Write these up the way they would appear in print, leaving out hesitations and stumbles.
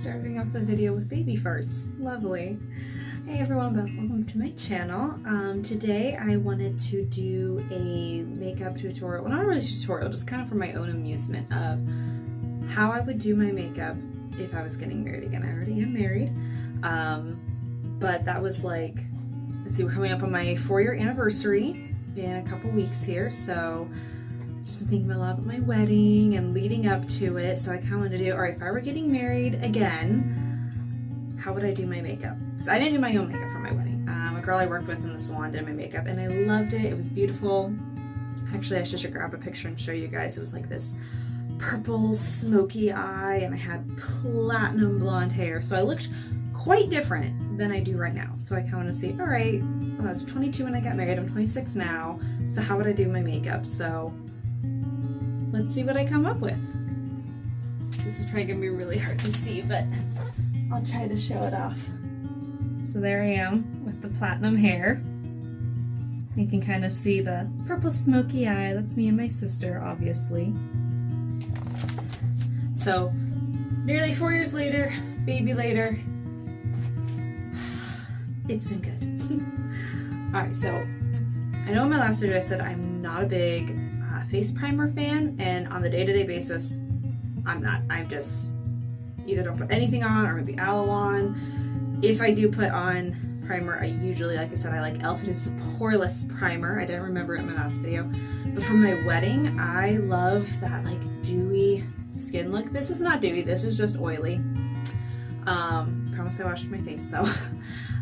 starting off the video with baby farts. Lovely. Hey everyone, welcome to my channel. Today I wanted to do a makeup tutorial, well not really a tutorial, just kind of for my own amusement of how I would do my makeup if I was getting married again. I already am married, but that was like, let's see, we're coming up on my 4-year anniversary in a couple weeks here, so I've just been thinking a lot about my wedding and leading up to it, so I kind of wanted to do, alright, if I were getting married again, how would I do my makeup? Because I didn't do my own makeup for my wedding. A girl I worked with in the salon did my makeup, and I loved it. It was beautiful. Actually, I should grab a picture and show you guys. It was like this purple smoky eye, and I had platinum blonde hair, so I looked quite different than I do right now. So I kind of want to see, alright, I was 22 when I got married, I'm 26 now, so how would I do my makeup? So let's see what I come up with. This is probably gonna be really hard to see, but I'll try to show it off. So there I am with the platinum hair. You can kind of see the purple smoky eye. That's me and my sister, obviously. So nearly 4 years later, baby later, it's been good. Alright, so I know in my last video I said I'm not a big face primer fan, and on the day-to-day basis, I'm not. I just either don't put anything on or maybe aloe on. If I do put on primer, I usually, like I said, I like e.l.f. It is the poreless primer. I didn't remember it in my last video. But for my wedding, I love that like dewy skin look. This is not dewy, this is just oily. Promise I washed my face though.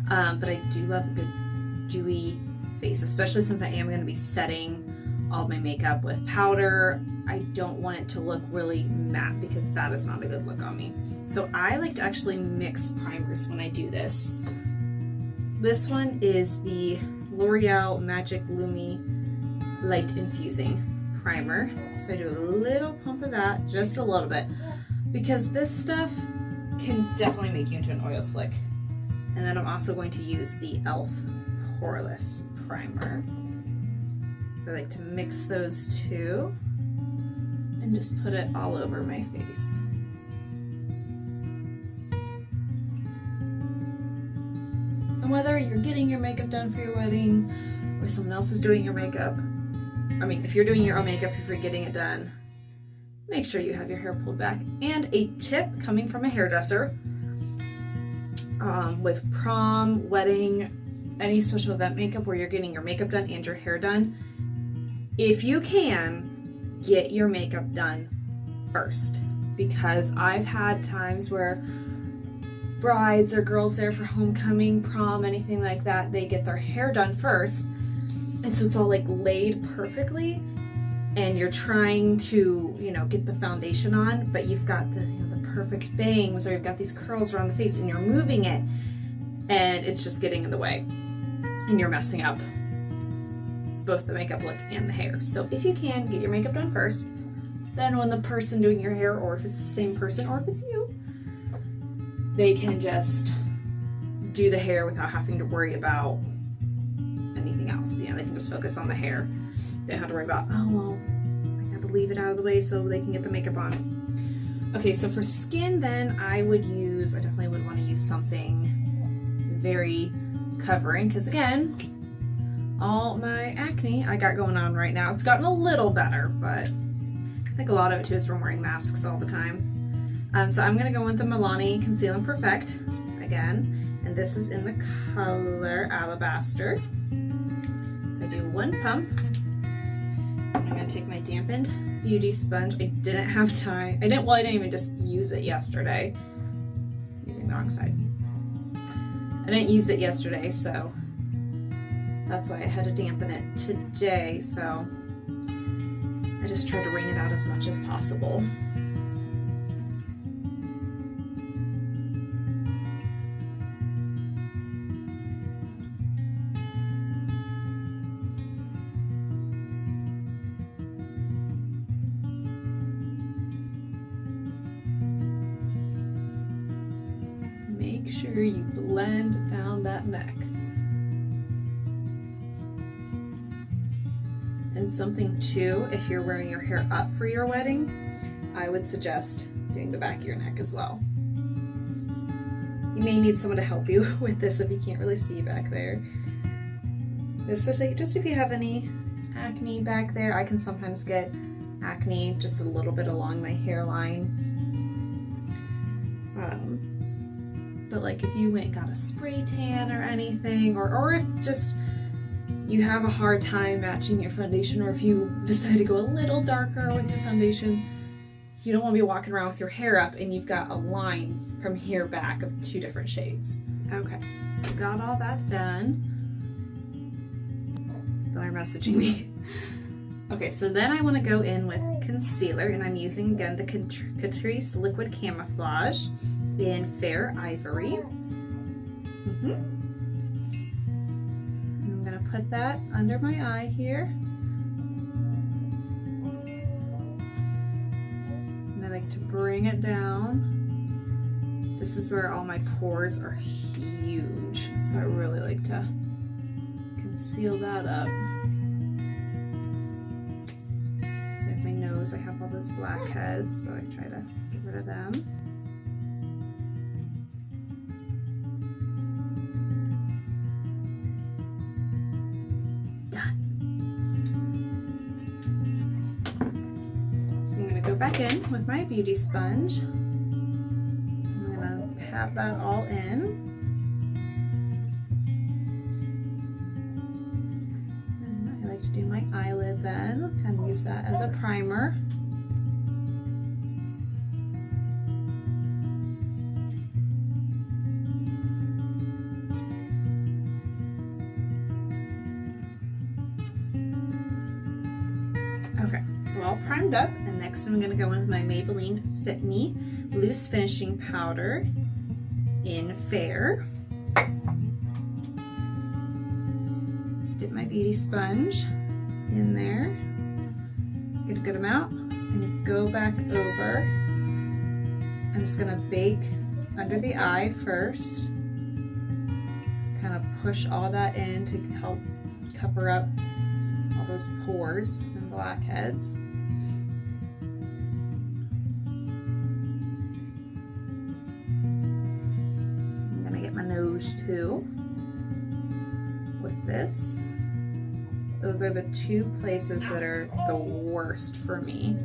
But I do love a good dewy face, especially since I am going to be setting all of my makeup with powder. I don't want it to look really matte because that is not a good look on me. So I like to actually mix primers when I do this. This one is the L'Oreal Magic Lumi Light Infusing Primer. So I do a little pump of that, just a little bit, because this stuff can definitely make you into an oil slick. And then I'm also going to use the e.l.f. Poreless Primer. So I like to mix those two and just put it all over my face. And whether you're getting your makeup done for your wedding or someone else is doing your makeup, I mean, if you're doing your own makeup, if you're getting it done, make sure you have your hair pulled back. And a tip coming from a hairdresser, with prom, wedding, any special event makeup where you're getting your makeup done and your hair done, if you can, get your makeup done first, because I've had times where brides or girls there for homecoming, prom, anything like that, they get their hair done first, and so it's all like laid perfectly, and you're trying to, you know, get the foundation on, but you've got the, you know, the perfect bangs, or you've got these curls around the face, and you're moving it, and it's just getting in the way, and you're messing up both the makeup look and the hair. So if you can, get your makeup done first, then when the person doing your hair, or if it's the same person, or if it's you, they can just do the hair without having to worry about anything else. You know, they can just focus on the hair. They don't have to worry about, oh well, I gotta leave it out of the way so they can get the makeup on it. Okay, so for skin then, I definitely would want to use something very covering, because again, all my acne I got going on right now. It's gotten a little better, but I think a lot of it too is from wearing masks all the time. So I'm going to go with the Milani Conceal and Perfect again, and this is in the color Alabaster. So I do one pump. I'm going to take my dampened beauty sponge. I didn't have time. I didn't even just use it yesterday. I'm using the wrong side. I didn't use it yesterday, so that's why I had to dampen it today, so I just tried to wring it out as much as possible. Make sure you blend down that neck. And something too, if you're wearing your hair up for your wedding, I would suggest doing the back of your neck as well. You may need someone to help you with this if you can't really see back there. Especially just if you have any acne back there. I can sometimes get acne just a little bit along my hairline. But like if you went and got a spray tan or anything, or if just you have a hard time matching your foundation, or if you decide to go a little darker with your foundation, you don't want to be walking around with your hair up and you've got a line from here back of 2 different shades. Okay, so got all that done. They're messaging me. Okay, so then I want to go in with concealer, and I'm using again the Catrice Liquid Camouflage in Fair Ivory. I'm gonna put that under my eye here. And I like to bring it down. This is where all my pores are huge, so I really like to conceal that up. So in my nose I have all those blackheads, so I try to get rid of them. Go back in with my beauty sponge. I'm gonna pat that all in. And I like to do my eyelid then, kind of use that as a primer. Okay, so all primed up. Next, I'm going to go in with my Maybelline Fit Me Loose Finishing Powder in Fair. Dip my beauty sponge in there, get a good amount, and go back over. I'm just going to bake under the eye first, kind of push all that in to help cover up all those pores and blackheads. Too with this. Those are the 2 places that are the worst for me.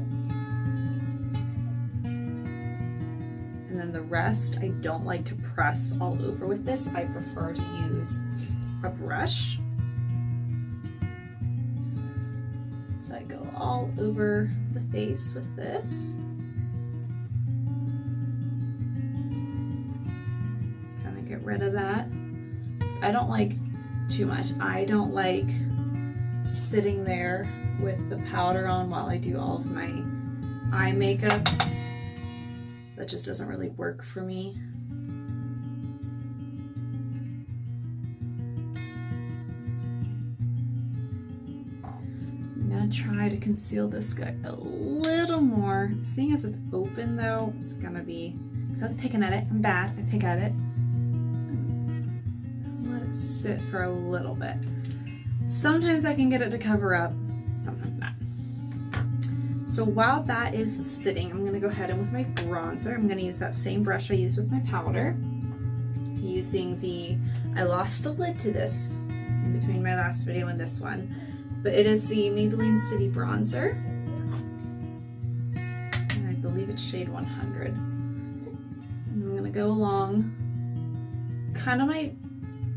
And then the rest, I don't like to press all over with this. I prefer to use a brush. So I go all over the face with this. Get rid of that. I don't like too much. I don't like sitting there with the powder on while I do all of my eye makeup. That just doesn't really work for me. I'm gonna try to conceal this guy a little more. Seeing as it's open though, it's gonna be, because I was picking at it, I'm bad, I pick at it. Sit for a little bit. Sometimes I can get it to cover up, sometimes not. So while that is sitting, I'm going to go ahead and with my bronzer, I'm going to use that same brush I used with my powder. Using I lost the lid to this in between my last video and this one, but it is the Maybelline City Bronzer. And I believe it's shade 100. And I'm going to go along kind of my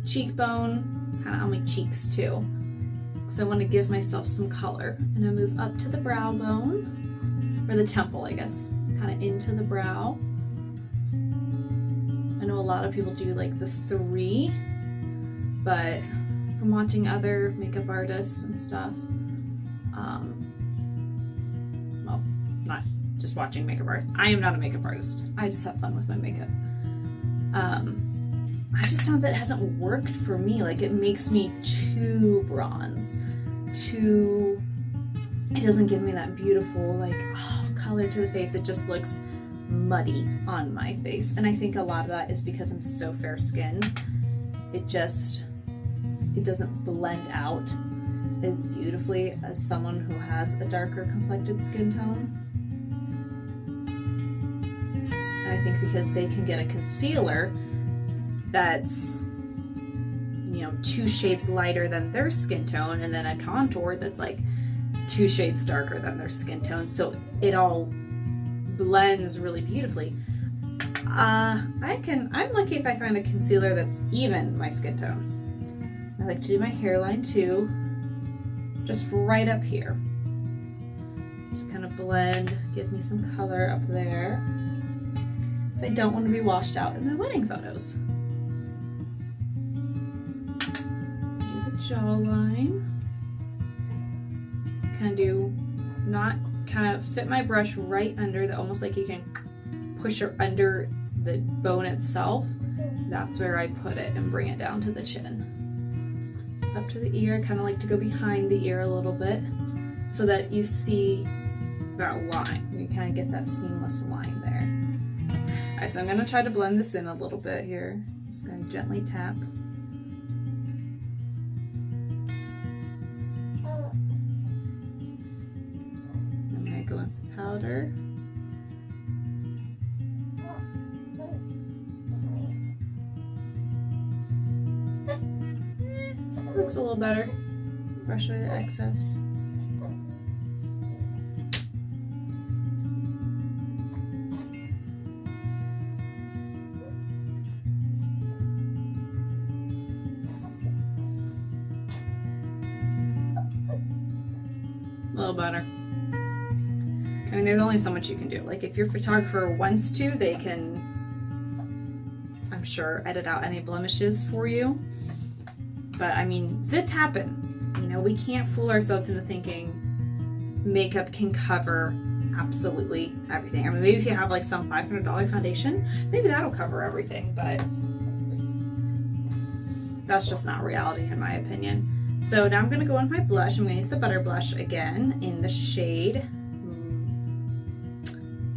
cheekbone, kind of on my cheeks too, because I want to give myself some color. And I move up to the brow bone, or the temple, I guess, kind of into the brow. I know a lot of people do like the 3, but from watching other makeup artists and stuff, well, not just watching makeup artists. I am not a makeup artist. I just have fun with my makeup. I just found that it hasn't worked for me. Like, it makes me too bronze, it doesn't give me that beautiful, like, color to the face. It just looks muddy on my face. And I think a lot of that is because I'm so fair skinned. It doesn't blend out as beautifully as someone who has a darker complected skin tone. And I think because they can get a concealer that's, you know, 2 shades lighter than their skin tone, and then a contour that's like 2 shades darker than their skin tone. So it all blends really beautifully. I'm lucky if I find a concealer that's even my skin tone. I like to do my hairline too, just right up here. Just kind of blend, give me some color up there. So I don't want to be washed out in my wedding photos. Do the jawline. Kind of fit my brush right under the, almost like you can push it under the bone itself. That's where I put it and bring it down to the chin. Up to the ear, I kind of like to go behind the ear a little bit so that you see that line. You kind of get that seamless line there. All right, so I'm gonna try to blend this in a little bit here. Just gonna gently tap. I'm gonna go with the powder. Looks a little better. Brush away the excess. A little better. I mean, there's only so much you can do. Like, if your photographer wants to, they can, I'm sure, edit out any blemishes for you. But I mean, zits happen. You know, we can't fool ourselves into thinking makeup can cover absolutely everything. I mean, maybe if you have like some $500 foundation, maybe that'll cover everything, but that's just not reality in my opinion. So now I'm gonna go on my blush. I'm gonna use the Butter Blush again in the shade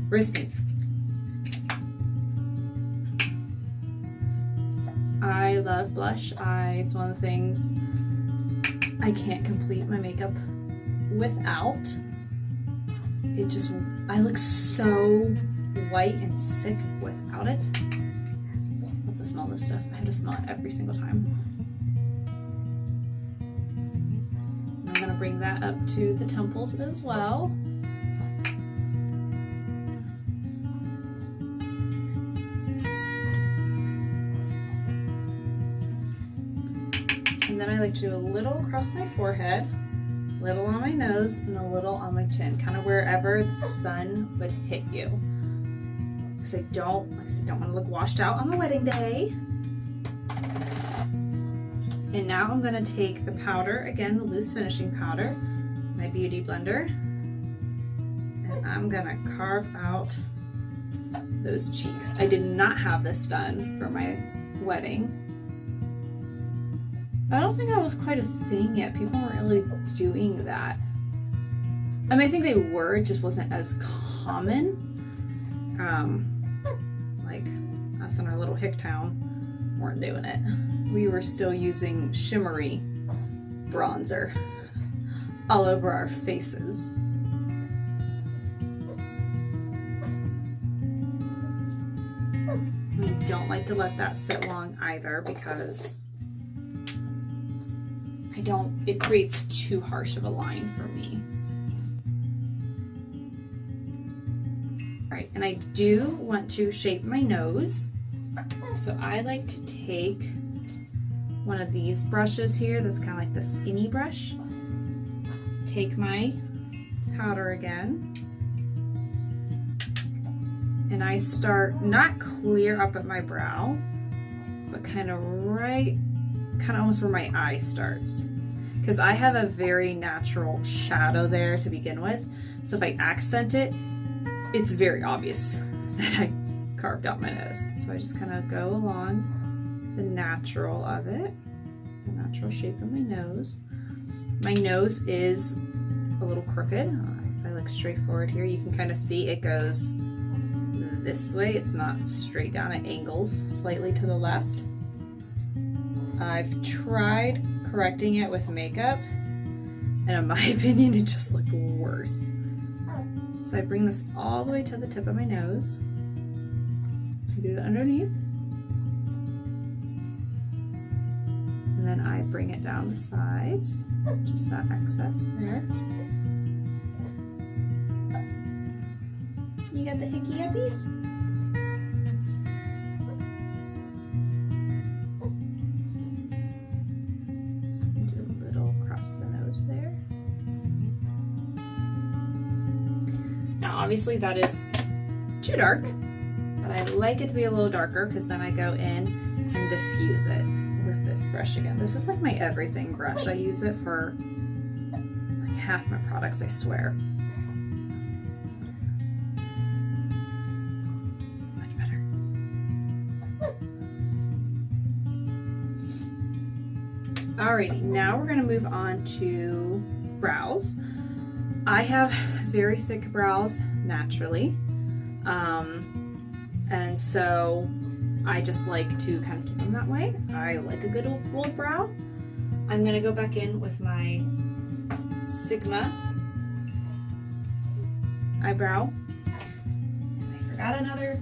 Rose Pink. I love blush. It's one of the things I can't complete my makeup without. It just, I look so white and sick without it. I have to smell this stuff. I have to smell it every single time. I'm gonna bring that up to the temples as well. And then I like to do a little across my forehead, a little on my nose, and a little on my chin, kind of wherever the sun would hit you. Because I don't want to look washed out on my wedding day. And now I'm going to take the powder, again, the loose finishing powder, my beauty blender, and I'm going to carve out those cheeks. I did not have this done for my wedding. I don't think that was quite a thing yet. People weren't really doing that. I mean, I think they were, it just wasn't as common. Like us in our little hick town weren't doing it. We were still using shimmery bronzer all over our faces. I don't like to let that sit long either because it creates too harsh of a line for me. All right, and I do want to shape my nose. So I like to take one of these brushes here that's kind of like the skinny brush. Take my powder again. And I start not clear up at my brow, but kind of almost where my eye starts. Because I have a very natural shadow there to begin with. So if I accent it, it's very obvious that I carved out my nose. So I just kind of go along the natural of it, the natural shape of my nose. My nose is a little crooked. If I look straight forward here, you can kind of see it goes this way. It's not straight down, it angles slightly to the left. I've tried correcting it with makeup, and in my opinion, it just looked worse. So I bring this all the way to the tip of my nose. I do it underneath. And then I bring it down the sides, just that excess there. You got the hickey uppies? Do a little across the nose there. Now obviously that is too dark, but I like it to be a little darker because then I go in and diffuse it with this brush again. This is like my everything brush. I use it for like half my products, I swear. Much better. Alrighty, now we're gonna move on to brows. I have very thick brows naturally, and so I just like to kind of keep them that way. I like a good old rolled brow. I'm gonna go back in with my Sigma eyebrow. And I forgot another,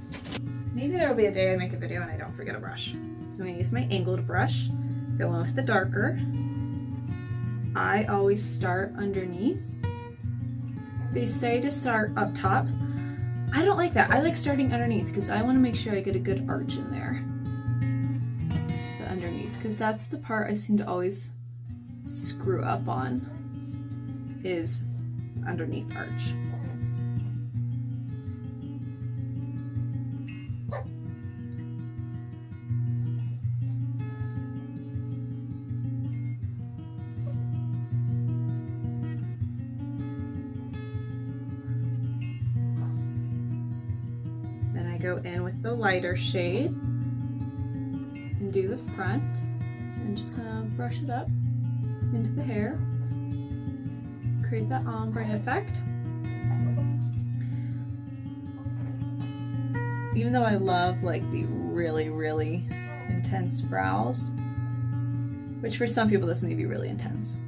maybe there will be a day I make a video and I don't forget a brush. So I'm gonna use my angled brush, go in with the darker. I always start underneath. They say to start up top. I don't like that. I like starting underneath because I want to make sure I get a good arch in there. The underneath, because that's the part I seem to always screw up on, is underneath arch. Go in with the lighter shade and do the front and just kind of brush it up into the hair, create that ombre effect. Even though I love like the really intense brows, which for some people this may be really intense,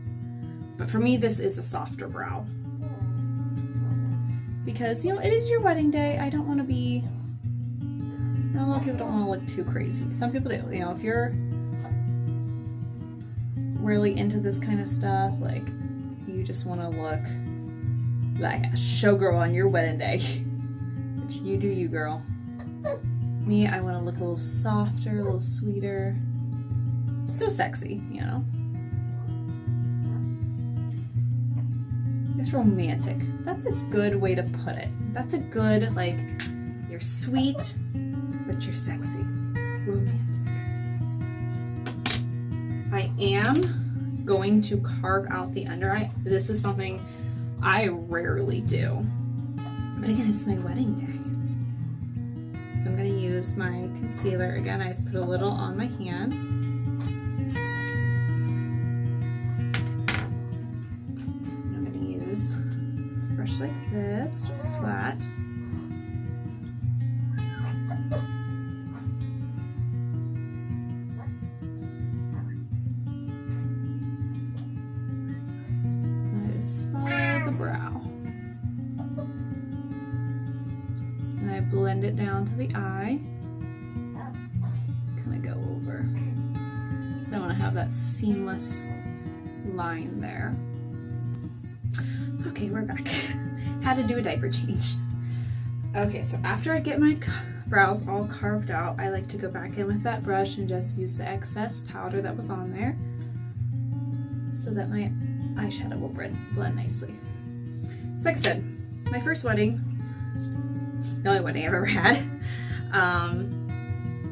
but for me this is a softer brow because, you know, it is your wedding day. I don't want to be, a lot of people don't want to look too crazy. Some people do. You know, if you're really into this kind of stuff, like you just want to look like a showgirl on your wedding day, which you do you, girl. Me, I want to look a little softer, a little sweeter, so sexy, you know. It's romantic. That's a good way to put it. That's a good, like, you're sweet, but you're sexy. Romantic. I am going to carve out the under eye. This is something I rarely do. But again, it's my wedding day. So I'm going to use my concealer. Again, I just put a little on my hand. And I'm going to use a brush like this, just flat. Blend it down to the eye, kind of go over. So I want to have that seamless line there. Okay, we're back. Had to do a diaper change. Okay, so after I get my brows all carved out, I like to go back in with that brush and just use the excess powder that was on there so that my eyeshadow will blend nicely. So like I said, my first wedding, the only wedding I've ever had,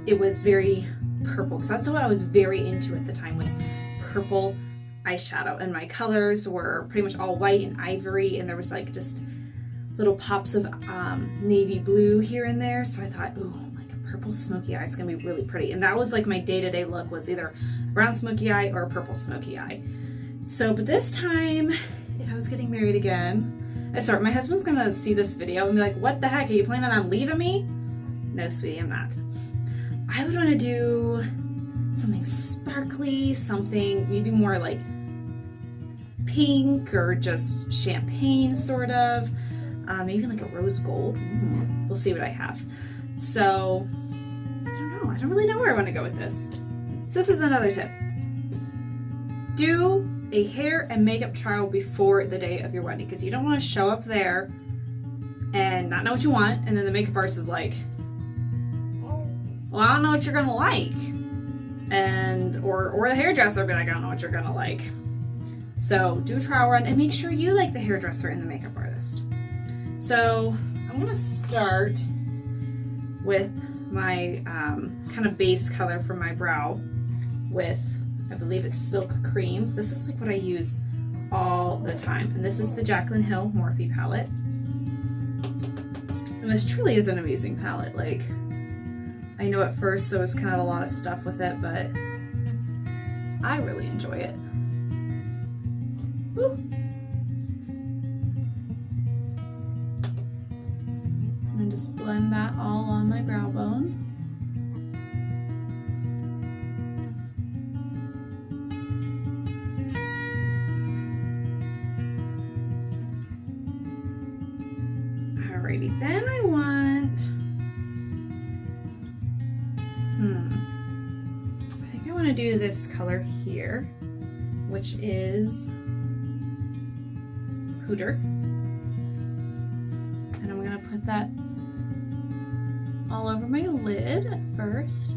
it was very purple, because that's what I was very into at the time, was purple eyeshadow, and my colors were pretty much all white and ivory, and there was like just little pops of navy blue here and there. So I thought, ooh, like a purple smoky eye is gonna be really pretty, and that was like my day-to-day look, was either a brown smoky eye or a purple smoky eye. So, but this time, if I was getting married again, my husband's gonna see this video and be like, what the heck, are you planning on leaving me? No, sweetie, I'm not. I would wanna do something sparkly, something maybe more like pink or just champagne sort of, maybe like a rose gold. We'll see what I have. So, I don't know, I don't really know where I wanna go with this. So this is another tip. do a hair and makeup trial before the day of your wedding, because you don't want to show up there and not know what you want, and then the makeup artist is like, well, I don't know what you're gonna like, and or the hairdresser will be like, I don't know what you're gonna like. So do a trial run and make sure you like the hairdresser and the makeup artist. So I'm gonna start with my kind of base color for my brow with, I believe it's Silk Cream. This is like what I use all the time, and this is the Jaclyn Hill Morphe palette. And this truly is an amazing palette. Like, I know at first there was kind of a lot of stuff with it, but I really enjoy it. Woo. I'm gonna just blend that all on my brow bone. Alrighty, then I want, I think I want to do this color here, which is Hooter. And I'm going to put that all over my lid at first,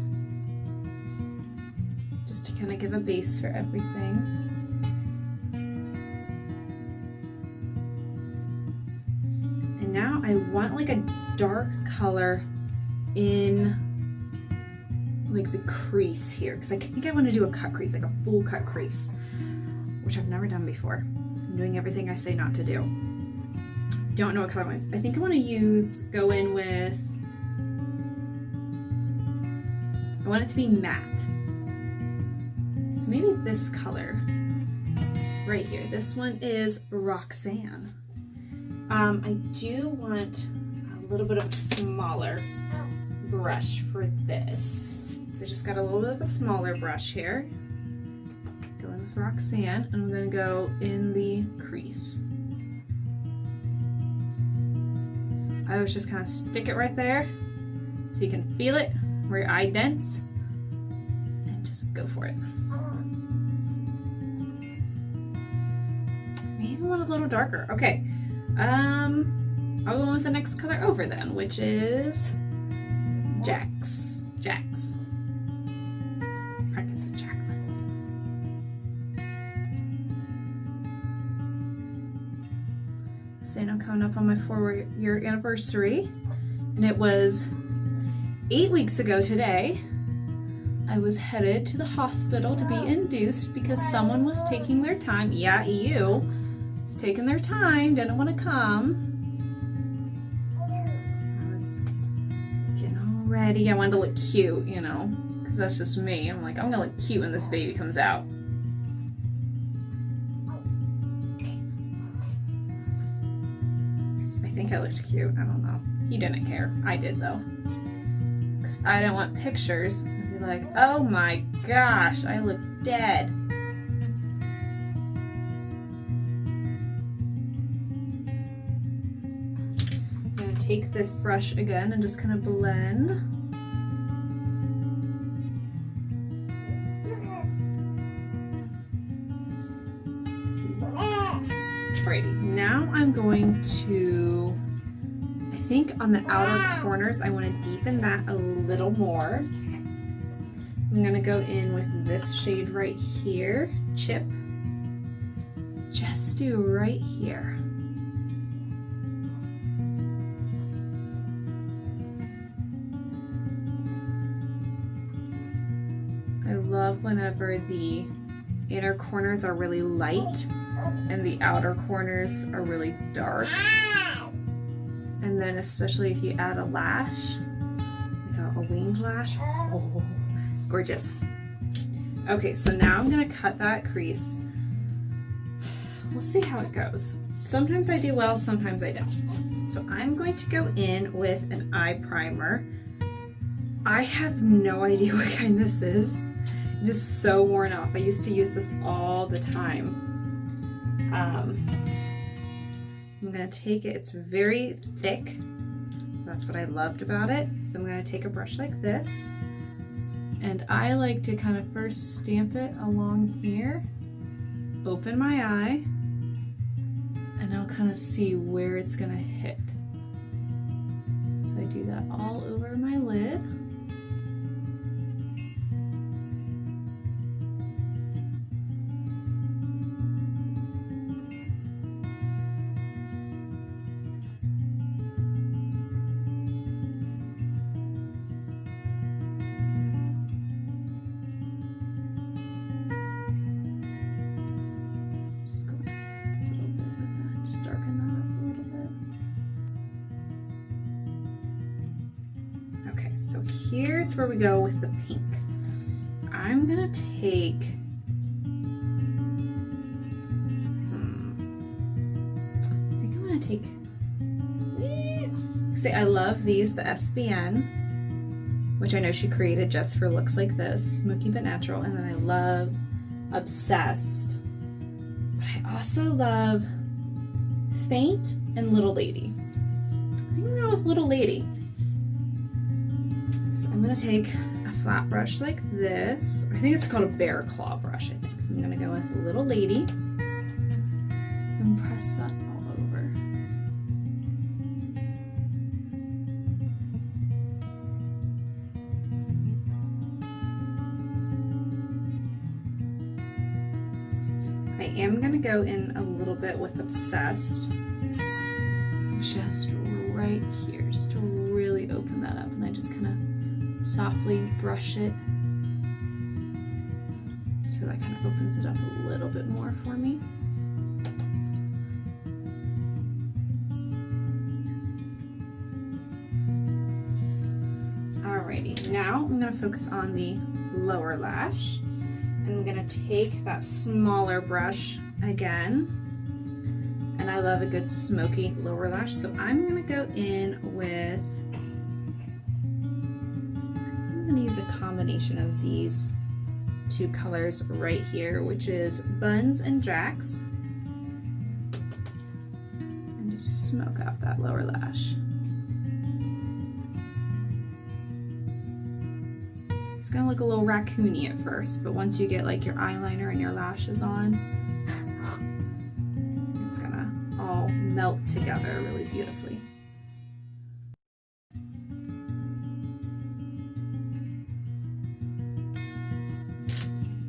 just to kind of give a base for everything. Now I want like a dark color in like the crease here, because I think I want to do a cut crease, like a full cut crease, which I've never done before. I'm doing everything I say not to do. Don't know what color I want. I think I want to go in with, I want it to be matte. So maybe this color right here. This one is Roxanne. I do want a little bit of a smaller brush for this. So I just got a little bit of a smaller brush here. Go in with Roxanne, and I'm going to go in the crease. I always just kind of stick it right there so you can feel it where your eye dents, and just go for it. I even want a little darker. Okay. I'll go with the next color over then, which is Jax. Practice with Jaclyn. Saying I'm coming up on my 4-year anniversary, and it was 8 weeks ago today. I was headed to the hospital to be induced because someone was taking their time. Yeah, you. Taking their time, didn't want to come. So I was getting all ready. I wanted to look cute, you know, because that's just me. I'm like, I'm gonna look cute when this baby comes out. I think I looked cute. I don't know. He didn't care. I did though. Because I didn't want pictures and be like, oh my gosh, I look dead. Take this brush again and just kind of blend. Alrighty, now I'm going to, I think on the outer corners, I want to deepen that a little more. I'm going to go in with this shade right here, Chip. Just do right here. Love whenever the inner corners are really light and the outer corners are really dark. And then especially if you add a lash, like a winged lash, oh, gorgeous. Okay, so now I'm gonna cut that crease. We'll see how it goes. Sometimes I do well, sometimes I don't. So I'm going to go in with an eye primer. I have no idea what kind this is. Just so worn off. I used to use this all the time. I'm gonna take it, it's very thick. That's what I loved about it. So I'm gonna take a brush like this, and I like to kind of first stamp it along here open my eye and I'll kind of see where it's gonna hit. So I do that all over my lid. So here's where we go with the pink. I'm gonna take, I think I'm gonna take, see, I love these, the SBN, which I know she created just for looks like this, smoky but natural, and then I love Obsessed, but I also love Faint and Little Lady. I think I'm gonna go with Little Lady. I'm gonna take a flat brush like this. I think it's called a bear claw brush, I think. I'm gonna go with Little Lady and press that all over. I am gonna go in a little bit with Obsessed, just right here, just to really open that up, and I just kind of softly brush it so that kind of opens it up a little bit more for me. Alrighty, now I'm going to focus on the lower lash, and I'm going to take that smaller brush again, and I love a good smoky lower lash, so I'm going to go in with, I'm going to use a combination of these two colors right here, which is Buns and Jacks, and just smoke out that lower lash. It's going to look a little raccoony at first, but once you get like your eyeliner and your lashes on, it's going to all melt together really beautifully.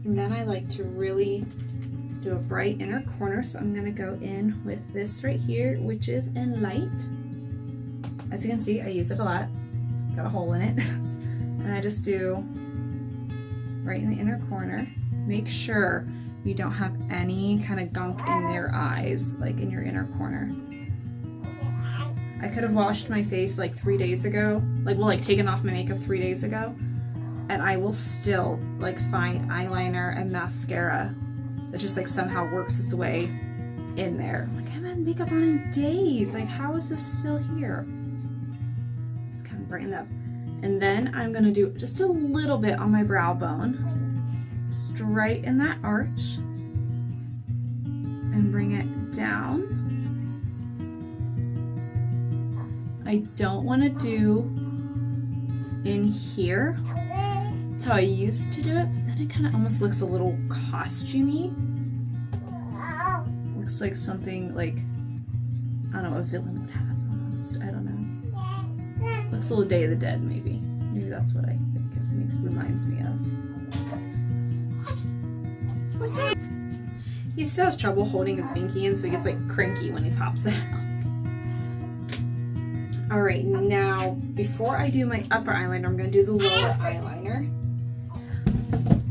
And then I like to really do a bright inner corner, so I'm gonna go in with this right here, which is in light. As you can see, I use it a lot. Got a hole in it. And I just do right in the inner corner. Make sure you don't have any kind of gunk in your eyes, like in your inner corner. I could have washed my face like 3 days ago, like taken off my makeup 3 days ago, and I will still like find eyeliner and mascara that just like somehow works its way in there. Like, I haven't had makeup on in days. Like, how is this still here? Let's kind of brighten up. And then I'm gonna do just a little bit on my brow bone, just right in that arch, and bring it down. I don't want to do in here. That's how I used to do it, but then it kind of almost looks a little costumey. Looks like something like, I don't know, a villain would have almost. I don't know. Looks a little Day of the Dead, maybe. Maybe that's what I think it reminds me of. What's wrong? He still has trouble holding his binky in, so he gets like cranky when he pops it out. Alright, now before I do my upper eyeliner, I'm going to do the lower eyeliner.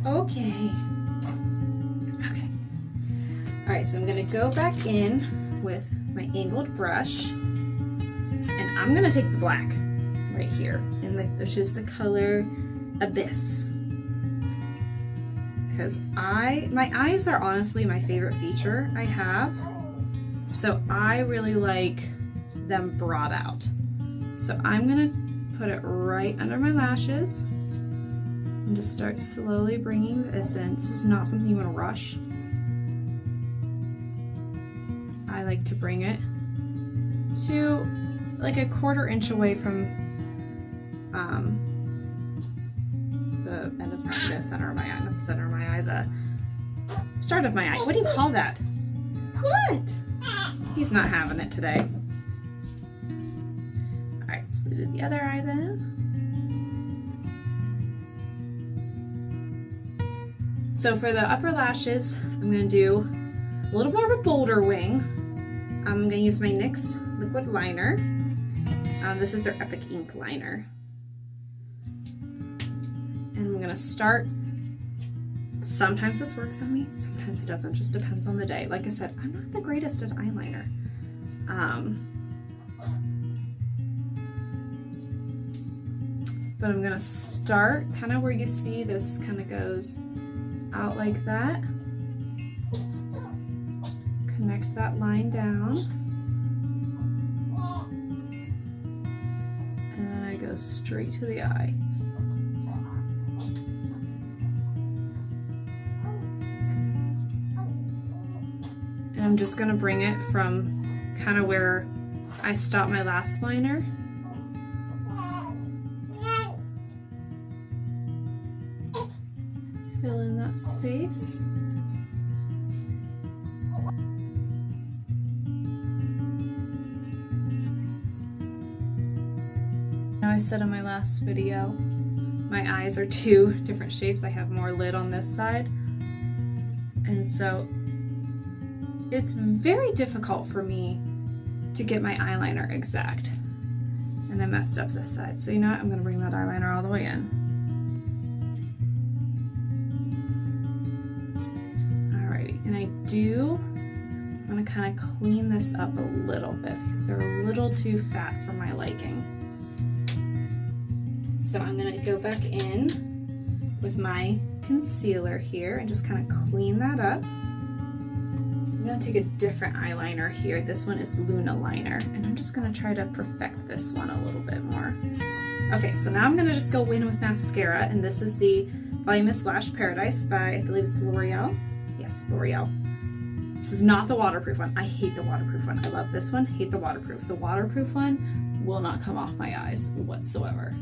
Okay. Alright, so I'm going to go back in with my angled brush, and I'm going to take the black right here, which is the color Abyss. Because my eyes are honestly my favorite feature I have, so I really like them brought out. So I'm gonna put it right under my lashes and just start slowly bringing this in. This is not something you want to rush. I like to bring it to like a 1/4 inch away from the end of the center of my eye, not the center of my eye, Start of my eye. What do you call that? What? He's not having it today. All right, so we do the other eye then. So for the upper lashes, I'm gonna do a little more of a bolder wing. I'm gonna use my NYX liquid liner. This is their Epic Ink liner. And I'm gonna start, sometimes this works on me, sometimes it doesn't, just depends on the day. Like I said, I'm not the greatest at eyeliner. But I'm gonna start kind of where you see this kind of goes out like that. Connect that line down. And then I go straight to the eye. And I'm just gonna bring it from kind of where I stopped my last liner. Fill in that space. Now I said in my last video, my eyes are two different shapes. I have more lid on this side. And so it's very difficult for me to get my eyeliner exact. And I messed up this side. So you know what? I'm gonna bring that eyeliner all the way in. And I want to kind of clean this up a little bit because they're a little too fat for my liking. So I'm going to go back in with my concealer here and just kind of clean that up. I'm going to take a different eyeliner here. This one is Luna Liner, and I'm just going to try to perfect this one a little bit more. Okay, so now I'm going to just go in with mascara, and this is the Voluminous Lash Paradise by, I believe it's L'Oreal. Yes, L'Oreal. This is not the waterproof one. I hate the waterproof one. I love this one, hate the waterproof. The waterproof one will not come off my eyes whatsoever.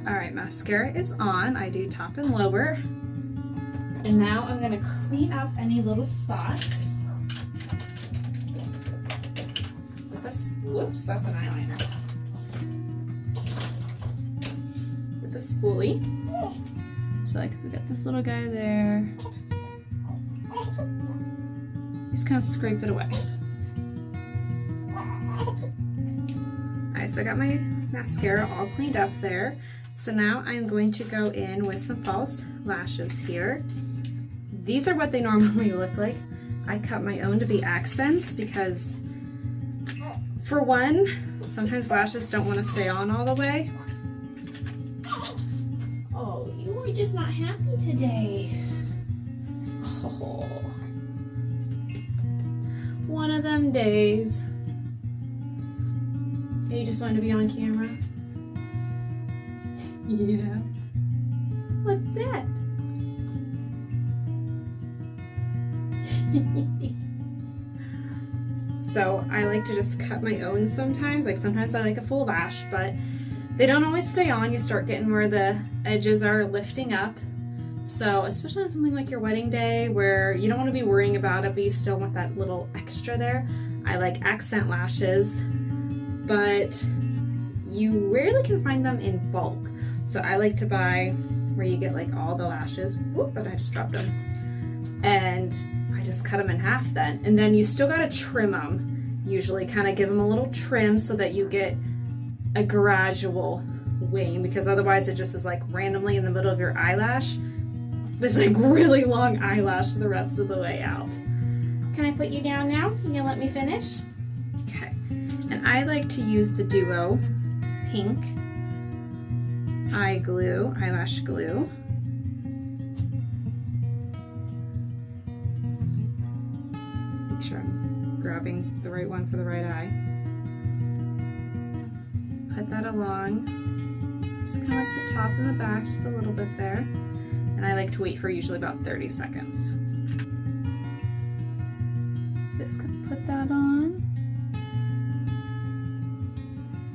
All right, mascara is on. I do top and lower. And now I'm going to clean up any little spots with this, whoops, that's an eyeliner. With the spoolie. So like we got this little guy there. Just kind of scrape it away. Alright, so I got my mascara all cleaned up there. So now I'm going to go in with some false lashes here. These are what they normally look like. I cut my own to be accents because, for one, sometimes lashes don't want to stay on all the way. Oh, you are just not happy today. Oh, one of them days. You just wanted to be on camera? Yeah. What's that? So I like to just cut my own sometimes. Like sometimes I like a full lash, but they don't always stay on. You start getting where the edges are lifting up. So especially on something like your wedding day where you don't want to be worrying about it, but you still want that little extra there. I like accent lashes, but you rarely can find them in bulk. So I like to buy where you get like all the lashes. Whoop, but I just dropped them. And I just cut them in half then. And then you still gotta trim them. Usually kind of give them a little trim so that you get a gradual wing, because otherwise it just is like randomly in the middle of your eyelash. This like really long eyelash the rest of the way out. Can I put you down now? You gonna let me finish? Okay. And I like to use the Duo Pink eyelash glue. Make sure I'm grabbing the right one for the right eye. Put that along, just kind of like the top and the back, just a little bit there. And I like to wait for usually about 30 seconds. So just gonna put that on.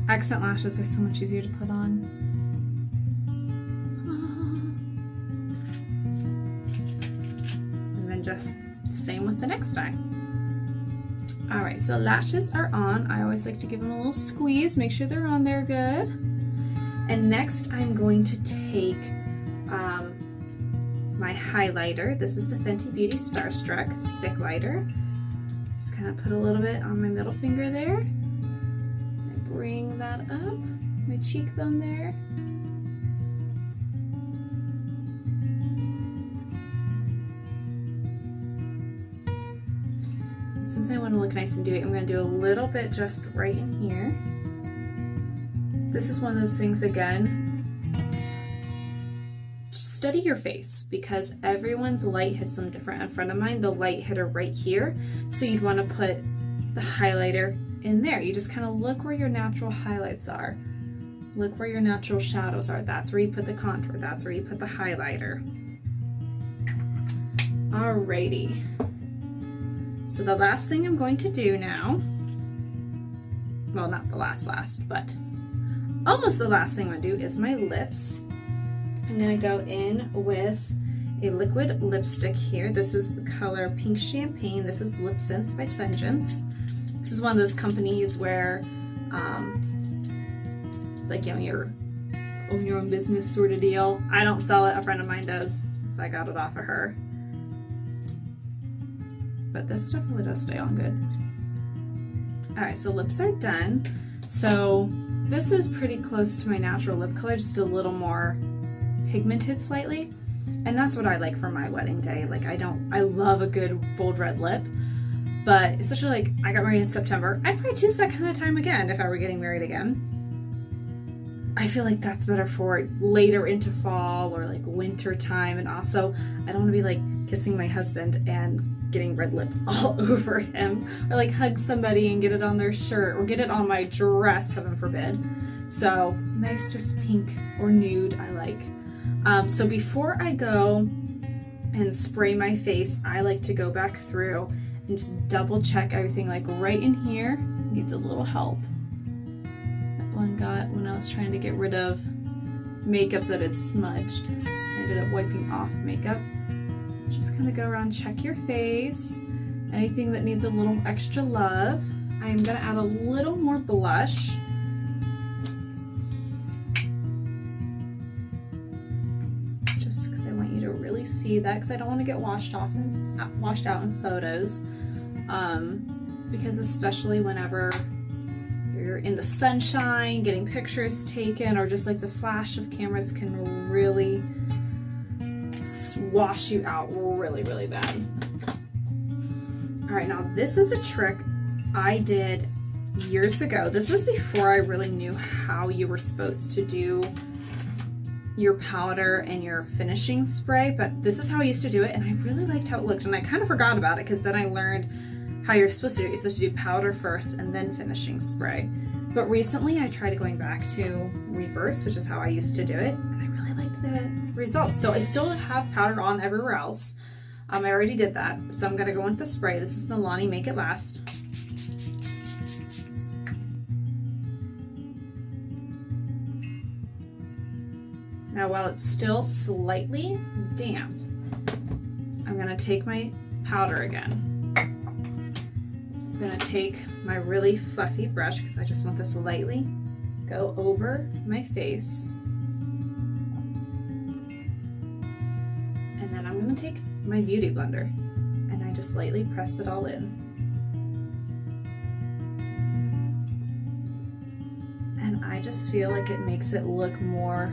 Accent lashes are so much easier to put on. And then just the same with the next eye. All right, so lashes are on. I always like to give them a little squeeze, make sure they're on there good. And next I'm going to take my highlighter. This is the Fenty Beauty Starstruck Stick Lighter. Just kind of put a little bit on my middle finger there. And bring that up, my cheekbone there. Since I want to look nice and dewy, I'm going to do a little bit just right in here. This is one of those things, again, study your face, because everyone's light hits them different. In front of mine, the light hit her right here, so you'd want to put the highlighter in there. You just kind of look where your natural highlights are. Look where your natural shadows are. That's where you put the contour. That's where you put the highlighter. Alrighty. So the last thing I'm going to do now, well, not the last, but almost the last thing I'm gonna do is my lips. I'm gonna go in with a liquid lipstick here. This is the color Pink Champagne. This is Lip Sense by Senjance. This is one of those companies where it's like, you know, you're own your own business sort of deal. I don't sell it, a friend of mine does, so I got it off of her. But this stuff really does stay on good. All right, so lips are done. So this is pretty close to my natural lip color, just a little more pigmented slightly. And that's what I like for my wedding day. Like I love a good bold red lip, but especially like I got married in September. I'd probably choose that kind of time again if I were getting married again. I feel like that's better for later into fall or like winter time. And also I don't want to be like kissing my husband and getting red lip all over him, or like hug somebody and get it on their shirt or get it on my dress, heaven forbid. So nice, just pink or nude I like. So before I go and spray my face, I like to go back through and just double check everything. Like right in here needs a little help. That one got when I was trying to get rid of makeup that had smudged. I ended up wiping off makeup. Just kind of go around, check your face. Anything that needs a little extra love. I'm gonna add a little more blush. Just because I want you to really see that, because I don't want to get washed out in photos. Because especially whenever you're in the sunshine, getting pictures taken, or just like the flash of cameras can really wash you out really, really bad. All right, now this is a trick I did years ago. This was before I really knew how you were supposed to do your powder and your finishing spray, but this is how I used to do it, and I really liked how it looked, and I kind of forgot about it because then I learned how you're supposed to do it. You're supposed to do powder first and then finishing spray. But recently I tried going back to reverse, which is how I used to do it, and I really liked the results. So I still have powder on everywhere else. I already did that, so I'm gonna go with the spray. This is Milani Make It Last. Now while it's still slightly damp, I'm gonna take my powder again. I'm gonna take my really fluffy brush, because I just want this to lightly go over my face. And then I'm gonna take my beauty blender and I just lightly press it all in. And I just feel like it makes it look more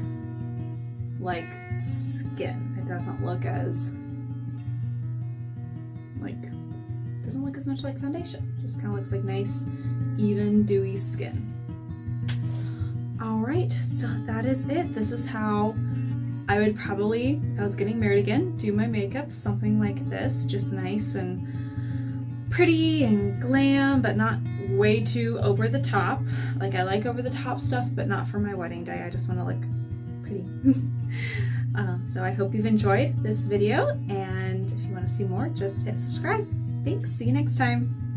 like skin. It doesn't look as doesn't look as much like foundation. It just kind of looks like nice, even, dewy skin. All right, so that is it. This is how I would probably, if I was getting married again, do my makeup, something like this, just nice and pretty and glam, but not way too over the top. Like I like over the top stuff, but not for my wedding day. I just want to look pretty. So I hope you've enjoyed this video, and if you want to see more, just hit subscribe. Thanks, see you next time.